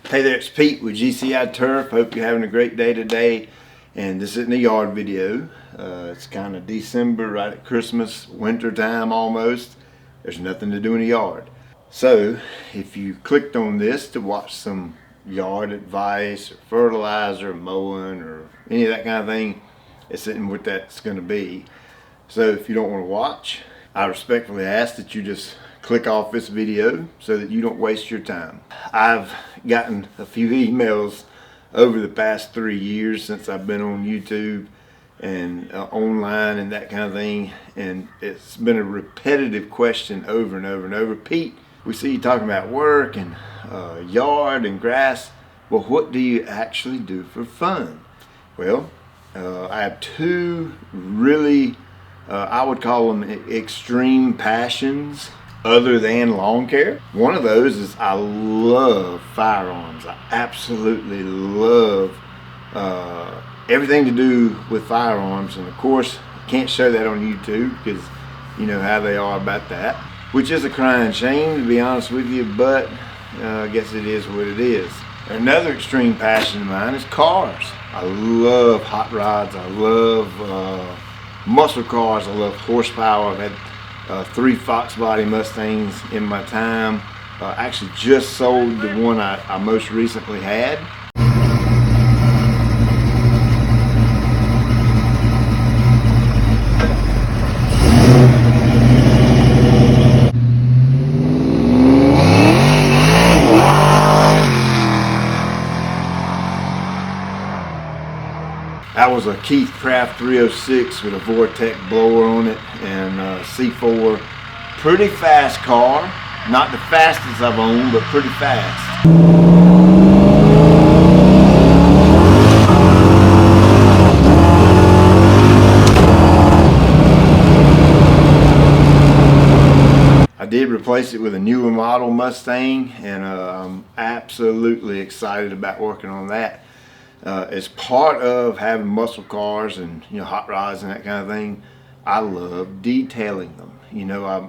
Hey there, it's Pete with GCI Turf. Hope you're having a great day today. And this isn't a yard video. It's kind of December, right at Christmas, winter time almost. There's nothing to do in the yard. So if you clicked on this to watch some yard advice or fertilizer, mowing, or any of that kind of thing, it's what that's going to be. So if you don't want to watch, I respectfully ask that you just click off this video so that you don't waste your time. I've gotten a few emails over the past 3 years since I've been on YouTube and online and that kind of thing, and it's been a repetitive question over and over and over. Pete, we see you talking about work and yard and grass. Well, what do you actually do for fun? Well, I have two really I would call them extreme passions other than lawn care. One of those is I love firearms. I absolutely love everything to do with firearms, and of course I can't show that on YouTube because you know how they are about that, which is a crying shame, to be honest with you, but I guess it is what it is. Another extreme passion of mine is cars. I love hot rods. I love muscle cars. I love horsepower. I've had 3 Fox body Mustangs in my time. Actually just sold the one I most recently had. That was a Keith Craft 306 with a Vortec blower on it and C4. Pretty fast car. Not the fastest I've owned, but pretty fast. I did replace it with a newer model Mustang, and I'm absolutely excited about working on that. As part of having muscle cars and hot rods and that kind of thing, I love detailing them.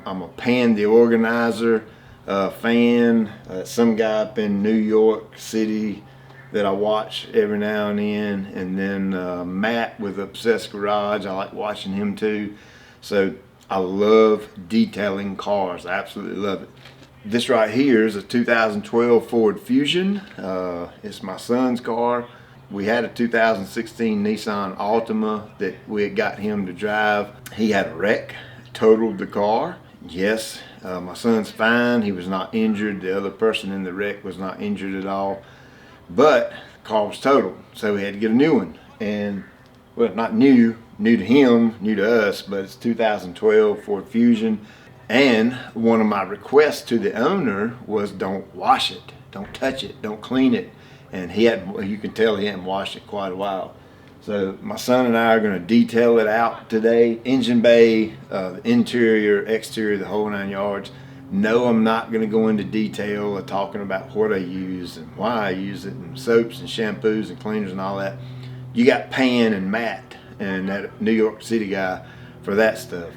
I'm a Pan the Organizer fan. Some guy up in New York City that I watch every now and then, and then Matt with Obsessed Garage, I like watching him too. So I love detailing cars. I absolutely love it. This right here is a 2012 Ford Fusion. It's my son's car. We had a 2016 Nissan Altima that we had got him to drive. He had a wreck, totaled the car. Yes, my son's fine. He was not injured. The other person in the wreck was not injured at all. But the car was totaled, so we had to get a new one. And, well, not new to him, new to us, but it's 2012 Ford Fusion. And one of my requests to the owner was don't wash it, don't touch it, don't clean it. And you can tell he hadn't washed it quite a while. So my son and I are going to detail it out today. Engine bay, the interior, exterior, the whole 9 yards. No, I'm not going to go into detail of talking about what I use and why I use it, and soaps and shampoos and cleaners and all that. You got Pan and Matt and that New York City guy for that stuff.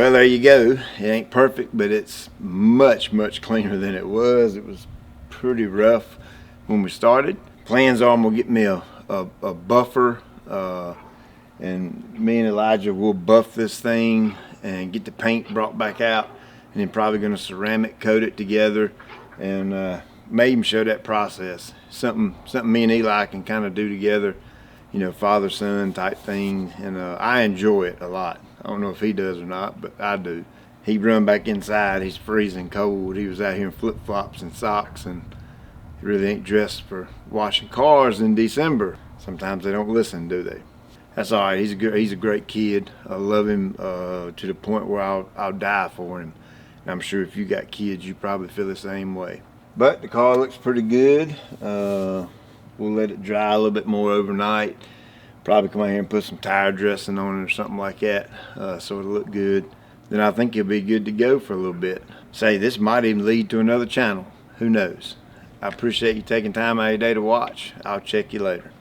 Well, there you go. It ain't perfect, but it's much, much cleaner than it was. It was pretty rough when we started. Plans are I'm gonna get me a buffer, and me and Elijah will buff this thing and get the paint brought back out, and then probably gonna ceramic coat it together, and may even show that process. Something me and Eli can kind of do together, you know, father-son type thing, and I enjoy it a lot. I don't know if he does or not, but I do. He run back inside. He's freezing cold. He was out here in flip-flops and socks, and he really ain't dressed for washing cars in December. Sometimes they don't listen, do they? That's all right. He's a great kid. I love him to the point where I'll die for him. And I'm sure if you got kids, you probably feel the same way. But the car looks pretty good. We'll let it dry a little bit more overnight. Probably come out here and put some tire dressing on it or something like that, so it'll look good. Then I think you'll be good to go for a little bit. Say, this might even lead to another channel. Who knows? I appreciate you taking time out of your day to watch. I'll check you later.